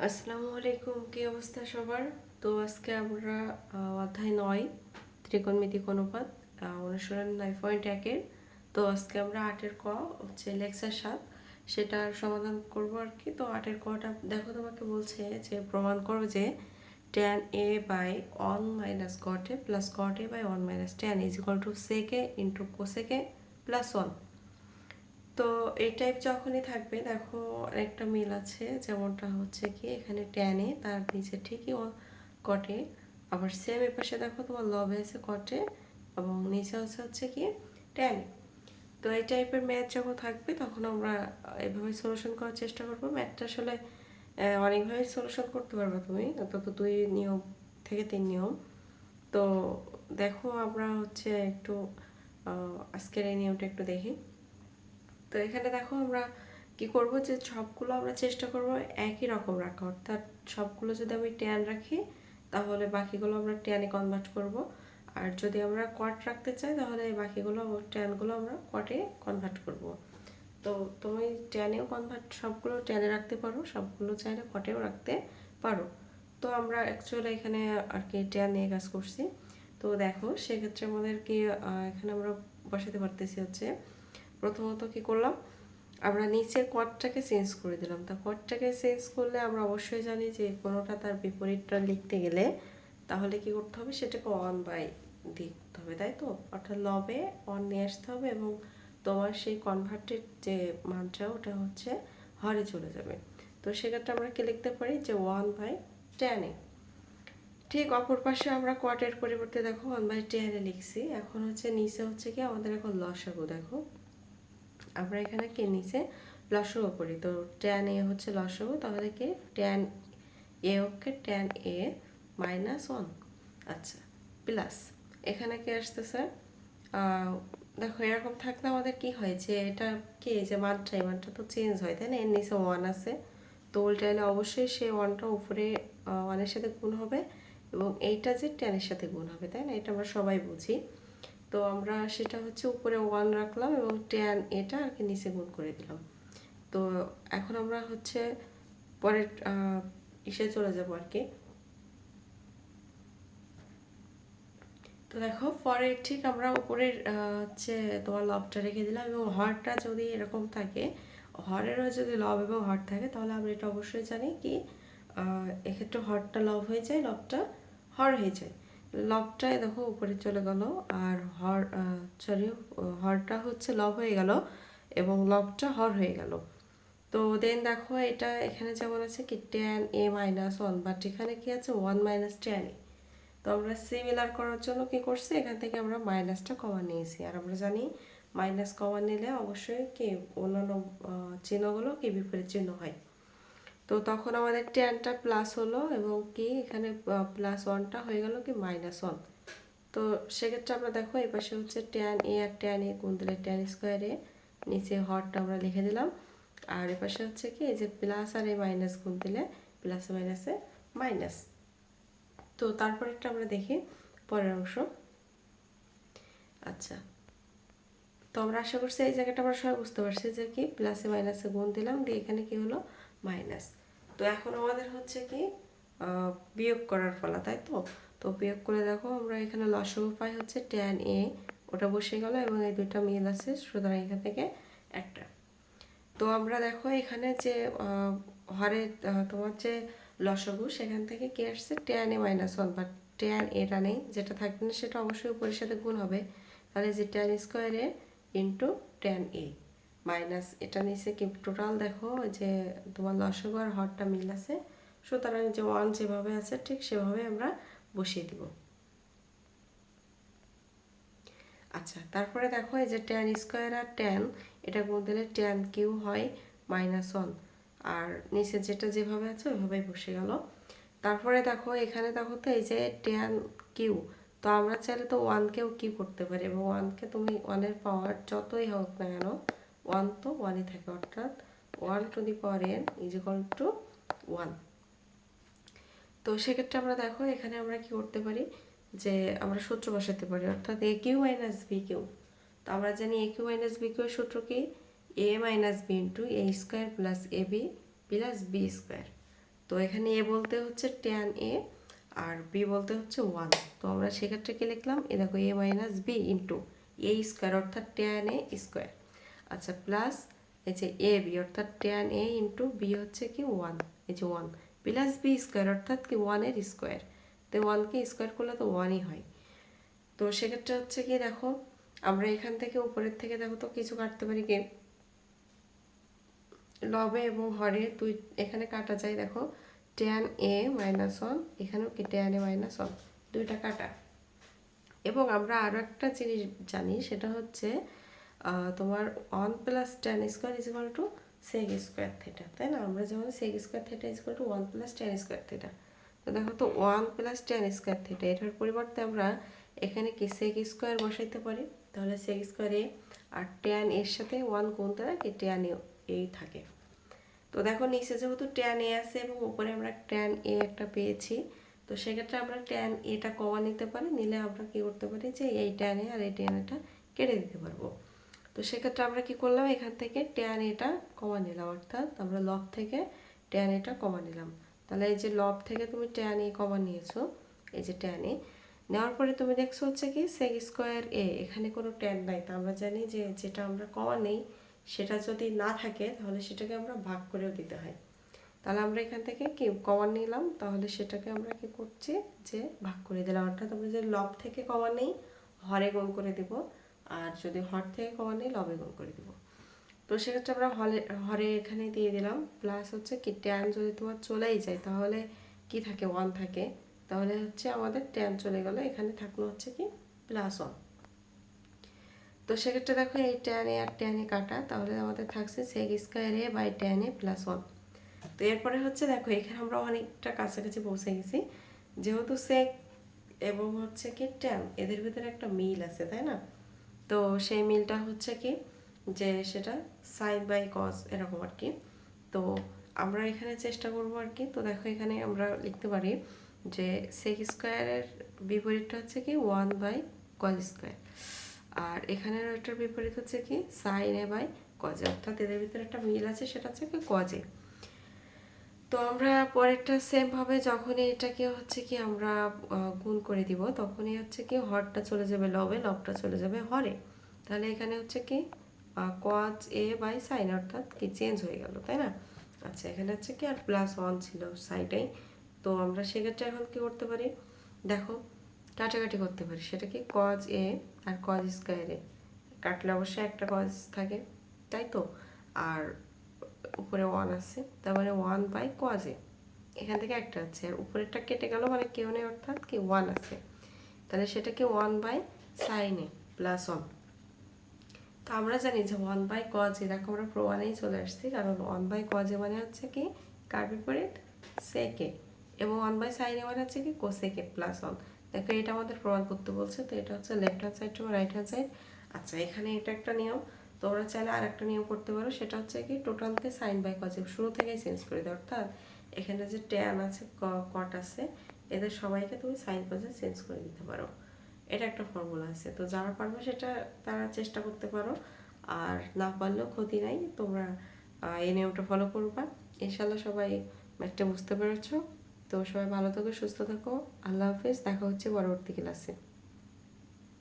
আসসালামু আলাইকুম, কি অবস্থা সবার? তো আজকে আমরা অধ্যায় 9 ত্রিকোণমিতিক অনুপাত অনুসরণ 9.1-এর। তো আজকে আমরা 8-এর ক হচ্ছে লেকচার 7 সেটার সমাধান করব আর কি। তো 8-এর কটা দেখো, তোমাকে বলছে যে প্রমাণ করো যে tan a by 1 minus cot a plus cot a by 1 minus tan is equal to sec a into cosec a plus 1। তো এই টাইপ যখনই থাকবে দেখো একটা মিল আছে, যেমনটা হচ্ছে কি এখানে ট্যানে তার নিচে ঠিকই কটে, আবার সেম এর পাশে দেখো তোমার লবে আছে কটে এবং নিচে হচ্ছে কি ট্যানে। তো এই টাইপের ম্যাথ যখন থাকবে তখন আমরা এভাবে সলিউশন করার চেষ্টা করবো। ম্যাথটা আসলে অনেকভাবে সলিউশন করতে পারবে তুমি, অন্তত 2 নিয়ম থেকে 3 নিয়ম। তো দেখো আমরা হচ্ছে একটু আজকের এই নিয়মটা একটু দেখি। তো এখানে দেখো আমরা কি করব, যে সবগুলো আমরা চেষ্টা করব একই রকম রাখা, অর্থাৎ সবগুলো যদি আমি ট্যান রাখি তাহলে বাকিগুলো আমরা ট্যানে কনভার্ট করব, আর যদি আমরা কট রাখতে চাই তাহলে বাকিগুলো ট্যানগুলো আমরা কটে কনভার্ট করব। তো তুমি ট্যানেও কনভার্ট সবগুলো ট্যানে রাখতে পারো, সবগুলো চাইলে কটেও রাখতে পারো। তো আমরা অ্যাকচুয়ালি এখানে আর কি ট্যান নিয়ে কাজ করছি। তো দেখো সেক্ষেত্রে আমাদের কি এখানে আমরা বসাতে পারতেছি হচ্ছে প্রথমত কি করলাম, আমরা নিচের কটটাকে চেঞ্জ করে দিলাম। তা কটটাকে চেঞ্জ করলে আমরা অবশ্যই জানি যে কোনোটা তার বিপরীতটা লিখতে গেলে তাহলে কি করতে হবে, সেটাকে 1 বাই দিতে হবে, তাই তো? অর্থাৎ লবে 1 নিয়ে আসতে হবে এবং তোমার সেই কনভার্টেড যে মানটা ওটা হচ্ছে হরে চলে যাবে। তো সেক্ষেত্রে আমরা কি লিখতে পারি যে 1/10। ঠিক অপর পাশে আমরা কোয়াটের পরিবর্তে দেখো 1/10 লিখছি। এখন হচ্ছে নিচে হচ্ছে কি আমাদের এখন লসাগু। দেখো আমরা এখানে কি নিচে লসাগু করি, তো ট্যান এ হচ্ছে লসাগু, তাহলে কি tan A okay tan A -1। আচ্ছা, প্লাস এখানে কি আসতেছে, দেখো এরকম থাকলে আমাদের কি হয় যে এটা কি যে মানটা, এই মানটা তো চেঞ্জ হয়, তাই না? এর নিচে 1 আছে, তো উল্টাইলে অবশ্যই সেই 1টা উপরে 1-এর সাথে গুণ হবে এবং এইটা যে 10-এর সাথে গুণ হবে, তাই না? এটা আমরা সবাই বুঝি। তো আমরা সেটা হচ্ছে উপরে 1 রাখলাম এবং ট্যান এটা আর কি নিচে গুণ করে দিলাম। তো এখন আমরা হচ্ছে পরের ইসে চলে যাব আর কি। তো দেখো পরে ঠিক আমরা উপরের হচ্ছে তোমার লবটা রেখে দিলাম এবং হরটা যদি এরকম থাকে, হরেরও যদি লব এবং হর থাকে তাহলে আমরা এটা অবশ্যই জানি কি এক্ষেত্রে হরটা লব হয়ে যায়, লবটা হর হয়ে যায়। লবটাই দেখো উপরে চলে গেল আর সরি হরটা হচ্ছে লব হয়ে গেল এবং লবটা হর হয়ে গেল। তো দেন দেখো এটা এখানে যেমন আছে কি ট্যান এ -1, বাট এখানে কি আছে 1 - ট্যান এ। তো আমরা সিমিলার করার জন্য কি করছি, এখান থেকে আমরা মাইনাসটা কমন নিয়েছি, আর আমরা জানি মাইনাস কমন নিলে অবশ্যই কি অন্যান্য চিহ্নগুলো কি বিপরীত চিহ্ন হয়। তো তখন আমাদের ট্যানটা প্লাস হলো এবং কি এখানে +1টা হয়ে গেল কি -1। তো সেক্ষেত্রে আমরা দেখো এই পাশে হচ্ছে tan A R tan A গুণ দিলে ট্যান স্কোয়ারে, নিচে হরটা আমরা লিখে দিলাম, আর এ পাশে হচ্ছে কি এই যে প্লাস আর এই মাইনাস গুণ দিলে প্লাসে মাইনাসে মাইনাস। তো তারপরেরটা আমরা দেখি পরের অংশ। আচ্ছা, তো আমরা আশা করছি এই জায়গাটা আমরা সবাই বুঝতে পারছি যে কি প্লাসে মাইনাসে গুণ দিলাম দিয়ে এখানে কি হলো মাইনাস। তো এখন আমাদের হচ্ছে কি বিয়োগ করার ফলা, তাই তো? তো বিয়োগ করে দেখো আমরা এখানে লসাগু পাই হচ্ছে ট্যান এ, ওটা বসে গেল এবং এই দুইটা মিল আছে, সুতরাং এখান থেকে একটা। তো আমরা দেখো এখানে যে হরে তোমার যে লসাগু সেখান থেকে কি আসছে ট্যান এ -1, বা ট্যান এটা নেই, যেটা থাকবে না সেটা অবশ্যই উপরের সাথে গুণ হবে, তাহলে যে ট্যান স্কোয়ারে ইন্টু ট্যান এ মাইনাস এটা নিচে কি টোটাল দেখো যে তোমার লসাগু আর হরটা মিল আছে, সুতরাং যে 1 যেভাবে আছে ঠিক সেভাবে আমরা বসিয়ে দিব। আচ্ছা, তারপরে দেখো এই যে ট্যান স্কোয়ার আর ট্যান এটা গুণ দিলে ট্যান কিউ হয় -1, আর নিচে যেটা যেভাবে আছে ওইভাবেই বসে গেল। তারপরে দেখো এখানে দেখো তো এই যে ট্যান কিউ, তো আমরা চাইলে তো 1কেও কিউ করতে পারি এবং 1কে তুমি 1-এর পাওয়ার যতই হোক না কেন 1 তো 1ই থাকে, অর্থাৎ 1n = 1। তো সেক্ষেত্রে আমরা দেখো এখানে আমরা কি করতে পারি, যে আমরা সূত্র বসাতে পারি, অর্থাৎ এ কিউ মাইনাস বি কিউ। তো আমরা জানি এ কিউ মাইনাস বি কিউ এর সূত্র কি, এ minus B into A square plus A B plus B square. তো তো এখানে এ বলতে হচ্ছে ট্যান এ আর বি বলতে হচ্ছে 1। তো আমরা সেক্ষেত্রে কি লিখলাম, এ দেখো এ মাইনাস বি ইন্টু এ স্কোয়ার অর্থাৎ ট্যান এ স্কোয়ার। আচ্ছা প্লাস এই যে এ বি অর্থাৎ ট্যান এ ইন্টু বি হচ্ছে কি 1, এই যে 1 প্লাস বি স্কোয়ার অর্থাৎ কি 1 এর স্কোয়ার। তো 1কে স্কোয়ার করলে তো 1ই হয়। তো সেক্ষেত্রে হচ্ছে কি দেখো আমরা এখান থেকে উপরের থেকে দেখো তো কিছু কাটতে পারি কি, লবে এবং হরে দুই এখানে কাটা যায়। দেখো ট্যান এ মাইনাস 1, এখানেও কি ট্যান এ মাইনাস 1, দুইটা কাটা। এবং আমরা আরও একটা জিনিস জানি, সেটা হচ্ছে তোমার 1 plus tan square is equal to sec square theta, তাই না? আমরা যেমন sec square theta is equal to 1 plus tan square theta. তো দেখো তো 1 প্লাস ট্যান স্কোয়ার থিটা, এটার পরিবর্তে আমরা এখানে কি সেক স্কোয়ার বসাইতে পারি। তাহলে সেক স্কোয়ার এ আর ট্যান এর সাথে 1 গুণ দ্বারা কি ট্যান এই থাকে। তো দেখো নিচে যেহেতু ট্যান এ আছে এবং উপরে আমরা ট্যান এ একটা পেয়েছি, তো সেক্ষেত্রে আমরা ট্যান এটা কমা নিতে পারি। নিলে আমরা কি করতে পারি যে এই ট্যান এ আর এই ট্যান এটা কেটে দিতে পারবো। তো সেক্ষেত্রে আমরা কি করলাম, এখান থেকে ট্যান এটা কমা নিলাম, অর্থাৎ আমরা লব থেকে ট্যান এটা কমা নিলাম। তাহলে এই যে লব থেকে তুমি ট্যান এ কমা নিয়েছো, এই যে ট্যান এ নেওয়ার পরে তুমি দেখছো হচ্ছে কি সেক স্কোয়ার এ, এখানে কোনো ট্যান নাই। তো আমরা জানি যে যেটা আমরা কমা নেই সেটা যদি না থাকে তাহলে সেটাকে আমরা ভাগ করেও দিতে হয়। তাহলে আমরা এখান থেকে কি কমন নিলাম, তাহলে সেটাকে আমরা কি করছি যে ভাগ করে দিলাম। অর্থাৎ আমরা যদি লব থেকে কমন নেই হরে গুণ করে দিব, আর যদি হর থেকে কমন নেই লবে গুণ করে দিব। তো সেক্ষেত্রে আমরা হরে এখানে দিয়ে দিলাম। প্লাস হচ্ছে কি ট্যান যদি তোমার চলেই যায় তাহলে কি থাকে 1 থাকে, তাহলে হচ্ছে আমাদের ট্যান চলে গেল, এখানে থাকলো হচ্ছে কি প্লাস 1। তো সেক্ষেত্রে দেখো এই tan A R tan A কাটা, তাহলে আমাদের থাকছে sec square A by tan A plus 1। তো এরপরে হচ্ছে দেখো এখানে আমরা অনেকটা কাছাকাছি পৌঁছে গেছি। যেহেতু সেক এবং হচ্ছে কি ট্যান এদের ভিতরে একটা মিল আছে, তাই না? তো সেই মিলটা হচ্ছে কি যে সেটা সাইন বাই কস এরকম আর কি। তো আমরা এখানে চেষ্টা করবো আর কি। তো দেখো এখানে আমরা লিখতে পারি যে সেক স্কোয়ারের বিপরীতটা হচ্ছে কি 1 বাই কস স্কোয়ার, আর এখানের এটার বিপরীত হচ্ছে কি সাইন এ বাই কজে, অর্থাৎ এদের ভিতরে একটা মিল আছে, সেটা হচ্ছে কি কজে। তো আমরা পরেরটা সেম ভাবে যখনই এটাকে হচ্ছে কি আমরা গুণ করে দিব, তখনই হচ্ছে কি হরটা চলে যাবে লবে, লবটা চলে যাবে হরে। তাহলে এখানে হচ্ছে কি কজ এ বাই সাইন, অর্থাৎ কি চেঞ্জ হয়ে গেল, তাই না? আচ্ছা এখানে হচ্ছে কি আর প্লাস 1 ছিল সাইডেই। তো আমরা সেক্ষেত্রে এখন কি করতে পারি, দেখো কাটাকাটি করতে পারি। সেটা কি কজ এ আর কজ স্কোয়ার এ কাটলে অবশ্যই একটা কজ থাকে, তাই তো? আর উপরে 1 আছে, তার মানে 1 বাই কজ এ, এখান থেকে একটা আছে আর উপরেরটা কেটে গেল, মানে কেউ নেই, অর্থাৎ কি 1 আছে। তাহলে সেটা কি 1 বাই সাইন এ প্লাস 1। তো আমরা জানি যে 1 বাই কজ এ, দেখো আমরা প্রমাণেই চলে আসছি, কারণ 1 বাই কজ এ মানে হচ্ছে কি কার বিপরীত সেক এ, এবং 1 বাই সাইন এ মানে হচ্ছে কি কোসেক এ প্লাস 1। দেখো এটা আমাদের প্রমাণ করতে বলছে, তো এটা হচ্ছে left hand side to right hand side. আচ্ছা এখানে এটা একটা নিয়ম, তোমরা চাইলে আর একটা নিয়ম করতে পারো, সেটা হচ্ছে কি টোটালকে সাইন বাই কজ শুরু থেকেই চেঞ্জ করে দাও। অর্থাৎ এখানে যে ট্যান আছে কট আছে, এদের সবাইকে তুমি সাইন কজে চেঞ্জ করে দিতে পারো। এটা একটা ফর্মুলা আছে, তো যারা পারবে সেটা তারা চেষ্টা করতে পারো, আর না পারলেও ক্ষতি নাই, তোমরা এই নিয়মটা ফলো করবা। ইনশাল্লাহ সবাই ম্যাথটা বুঝতে পেরেছো। তো সবাই ভালো থাকো, সুস্থ থাকো, আল্লাহ হাফেজ, দেখা হচ্ছে পরবর্তী ক্লাসে।